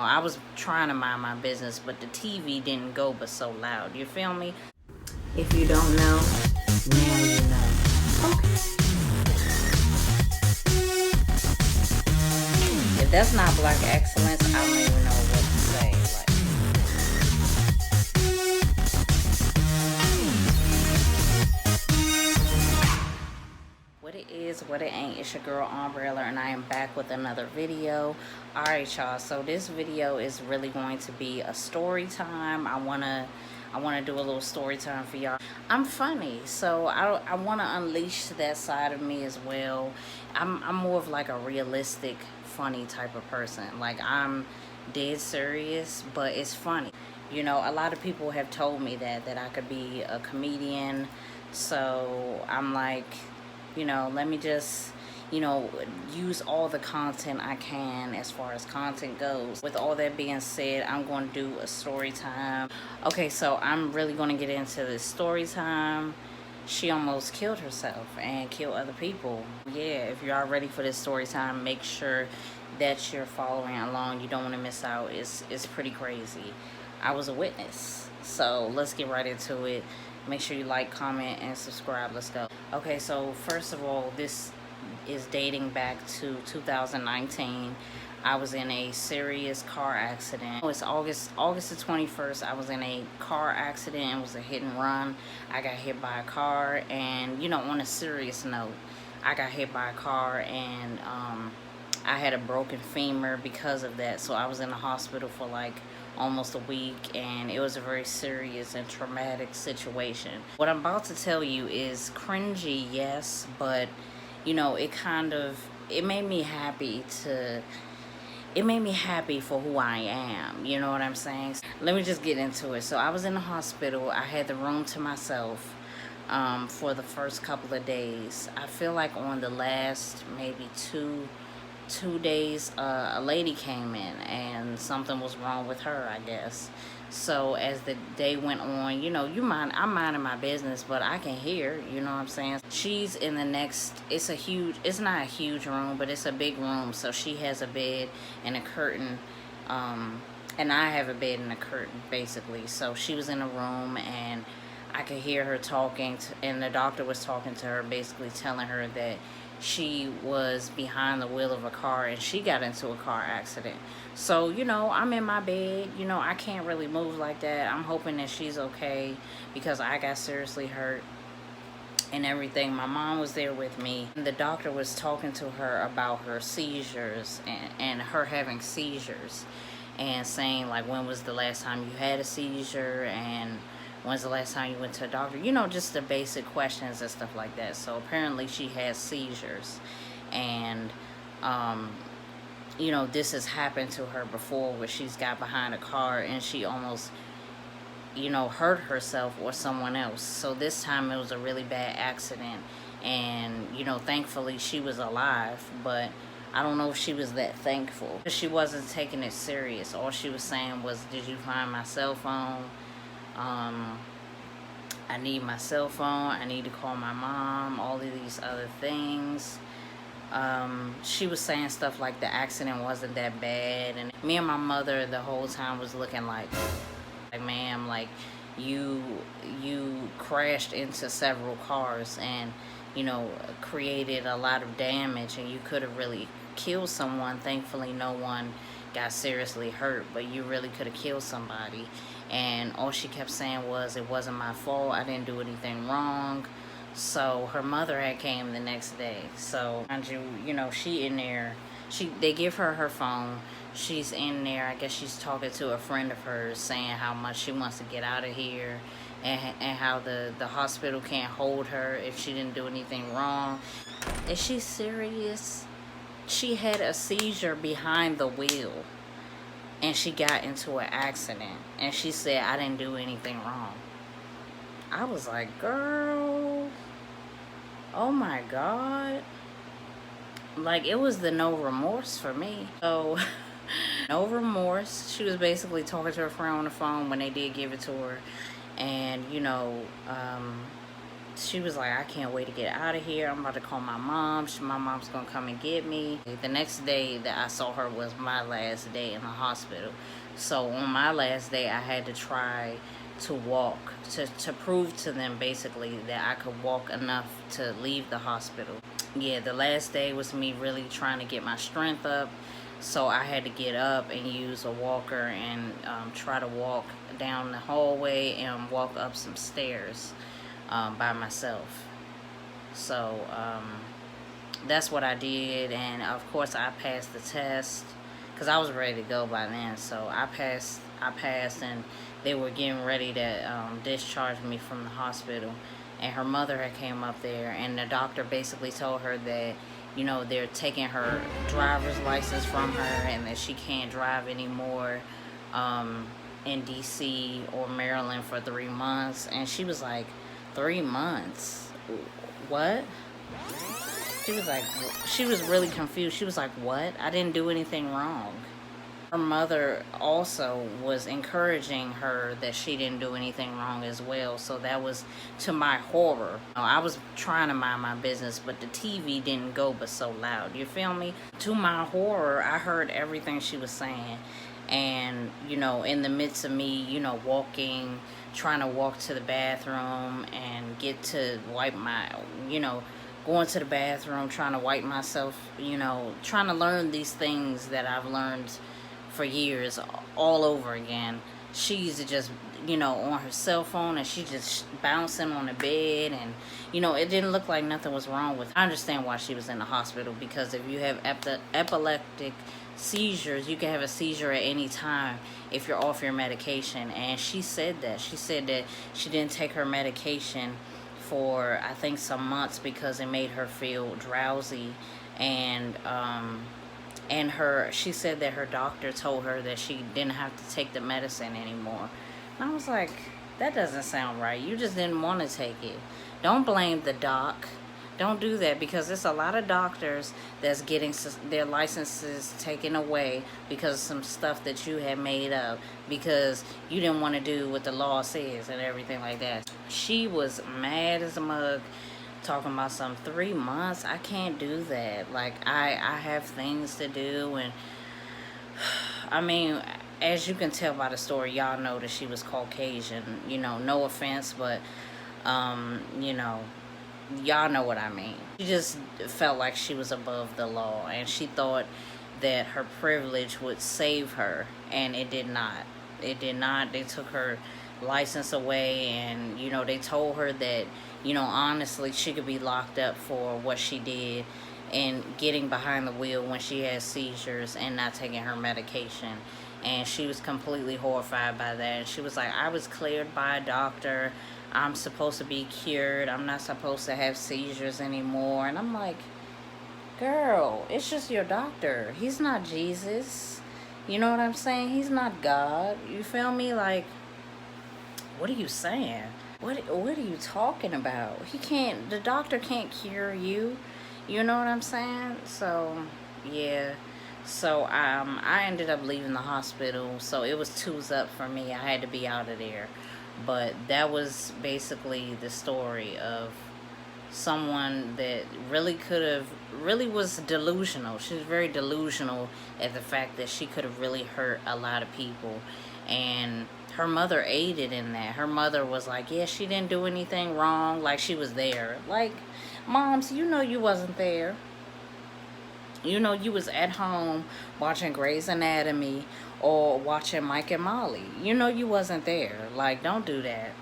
I was trying to mind my business, but the TV didn't go but so loud. You feel me? If you don't know, now you know. Okay. If that's not black excellence, I don't even know what to say. Like, what it is, what it ain't, it's your girl Umbrella, and I am back with another video. Alright, y'all, so this video is really going to be a story time. I wanna do a little story time for y'all. I'm funny, so I want to unleash that side of me as well. I'm more of like a realistic, funny type of person. Like, I'm dead serious, but it's funny. You know, a lot of people have told me that I could be a comedian, so I'm like, you know, let me just, you know, use all the content I can as far as content goes. With all that being said, I'm going to do a story time. Okay, so I'm really going to get into this story time. She almost killed herself and killed other people. Yeah, if you are ready for this story time, make sure that you're following along. You don't want to miss out. It's pretty crazy. I was a witness. So let's get right into it. Make sure you like, comment, and subscribe. Let's go. Okay, so first of all, this is dating back to 2019. I was in a serious car accident. It's August the 21st. I was in a car accident. It was a hit and run. I got hit by a car, and you know, on a serious note, I got hit by a car, and I had a broken femur because of that. So I was in the hospital for like almost a week, and it was a very serious and traumatic situation. What I'm about to tell you is cringy, yes, but you know, it made me happy for who I am, you know what I'm saying? Let me just get into it. So I was in the hospital. I had the room to myself for the first couple of days. I feel like on the last maybe two days, a lady came in and something was wrong with her, I guess. So as the day went on, you know, I'm minding my business, but I can hear, you know what I'm saying? She's in the next, it's not a huge room, but it's a big room. So she has a bed and a curtain, and I have a bed and a curtain, basically. So she was in a room, and I could hear her talking, and the doctor was talking to her, basically telling her that she was behind the wheel of a car and she got into a car accident. So, you know, I'm in my bed, you know, I can't really move like that. I'm hoping that she's okay because I got seriously hurt and everything. My mom was there with me. The doctor was talking to her about her seizures and her having seizures, and saying like, when was the last time you had a seizure, and when's the last time you went to a doctor? You know, just the basic questions and stuff like that. So apparently she has seizures. And, you know, this has happened to her before, where she's got behind a car and she almost, you know, hurt herself or someone else. So this time it was a really bad accident. And, you know, thankfully she was alive. But I don't know if she was that thankful. She wasn't taking it serious. All she was saying was, did you find my cell phone? I need my cell phone, I need to call my mom, all of these other things. She was saying stuff like the accident wasn't that bad, and me and my mother the whole time was looking like ma'am, like you crashed into several cars and, you know, created a lot of damage, and you could have really killed someone. Thankfully no one got seriously hurt, but you really could have killed somebody. And all she kept saying was, it wasn't my fault, I didn't do anything wrong. So her mother had came the next day. So you know, she in there, they give her phone, she's in there, I guess she's talking to a friend of hers, saying how much she wants to get out of here, and how the hospital can't hold her if she didn't do anything wrong. Is she serious? She had a seizure behind the wheel, and she got into an accident, and she said, I didn't do anything wrong. I was like, girl, oh my God. Like, it was the no remorse for me. So, no remorse. She was basically talking to her friend on the phone when they did give it to her. And, you know, she was like, I can't wait to get out of here. I'm about to call my mom. My mom's gonna come and get me. The next day that I saw her was my last day in the hospital. So on my last day, I had to try to walk, to prove to them basically that I could walk enough to leave the hospital. Yeah, the last day was me really trying to get my strength up. So I had to get up and use a walker and try to walk down the hallway and walk up some stairs by myself. So that's what I did, and of course I passed the test because I was ready to go by then. So I passed, and they were getting ready to discharge me from the hospital. And her mother had came up there, and the doctor basically told her that, you know, they're taking her driver's license from her and that she can't drive anymore in DC or Maryland for 3 months. And she was like, 3 months? What? She was really confused. She was like, what? I didn't do anything wrong. Her mother also was encouraging her that she didn't do anything wrong as well. So that was to my horror. I was trying to mind my business, but the TV didn't go but so loud. You feel me? To my horror, I heard everything she was saying. And, you know, in the midst of me, you know, walking, trying to walk to the bathroom and get to wipe my, you know, going to the bathroom, trying to wipe myself, you know, trying to learn these things that I've learned for years all over again. She's just, you know, on her cell phone, and she's just bouncing on the bed, and, you know, it didn't look like nothing was wrong with her. I understand why she was in the hospital, because if you have epileptic seizures, you can have a seizure at any time if you're off your medication. And she said that she didn't take her medication for, I think, some months because it made her feel drowsy. And she said that her doctor told her that she didn't have to take the medicine anymore. And I was like, that doesn't sound right. You just didn't want to take it. Don't blame the doc. Don't do that, because there's a lot of doctors that's getting their licenses taken away because of some stuff that you had made up because you didn't want to do what the law says and everything like that. She was mad as a mug, talking about some 3 months. I can't do that. Like, I have things to do. And I mean, as you can tell by the story, y'all know that she was Caucasian. You know, no offense, but you know, y'all know what I mean. She just felt like she was above the law, and she thought that her privilege would save her, and it did not. It did not. They took her license away, and, you know, they told her that, you know, honestly, she could be locked up for what she did and getting behind the wheel when she had seizures and not taking her medication. And she was completely horrified by that. And she was like, I was cleared by a doctor. I'm supposed to be cured. I'm not supposed to have seizures anymore. And I'm like, girl, it's just your doctor. He's not Jesus. You know what I'm saying? He's not God. You feel me? Like, what are you saying? What are you talking about? The doctor can't cure you. You know what I'm saying? So, yeah. So, I ended up leaving the hospital. So, it was 2's up for me. I had to be out of there. But that was basically the story of someone that really was delusional. She was very delusional at the fact that she could have really hurt a lot of people. And her mother aided in that. Her mother was like, yeah, she didn't do anything wrong. Like, she was there. Like, moms, you know you wasn't there. You know, you was at home watching Grey's Anatomy or watching Mike and Molly. You know you wasn't there. Like, don't do that.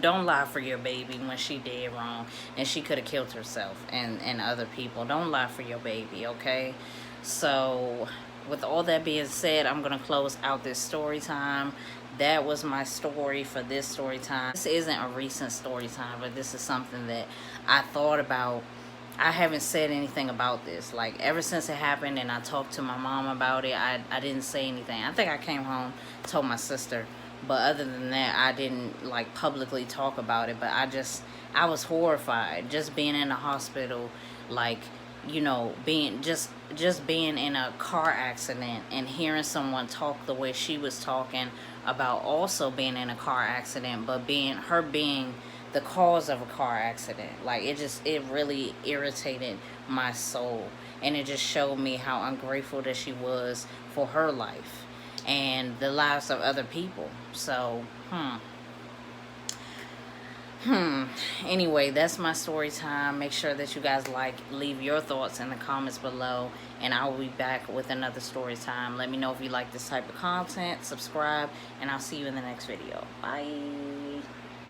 Don't lie for your baby when she did wrong and she could have killed herself and other people. Don't lie for your baby, okay? So, with all that being said, I'm going to close out this story time. That was my story for this story time. This isn't a recent story time, but this is something that I thought about. I haven't said anything about this. Like, ever since it happened and I talked to my mom about it, I didn't say anything. I think I came home, told my sister. But other than that, I didn't, like, publicly talk about it. But I was horrified just being in the hospital, like, you know, just being in a car accident and hearing someone talk the way she was talking about also being in a car accident, but her being the cause of a car accident. Like, it really irritated my soul, and it just showed me how ungrateful that she was for her life and the lives of other people. So anyway, that's my story time. Make sure that you guys leave your thoughts in the comments below, and I will be back with another story time. Let me know if you like this type of content, subscribe, and I'll see you in the next video. Bye.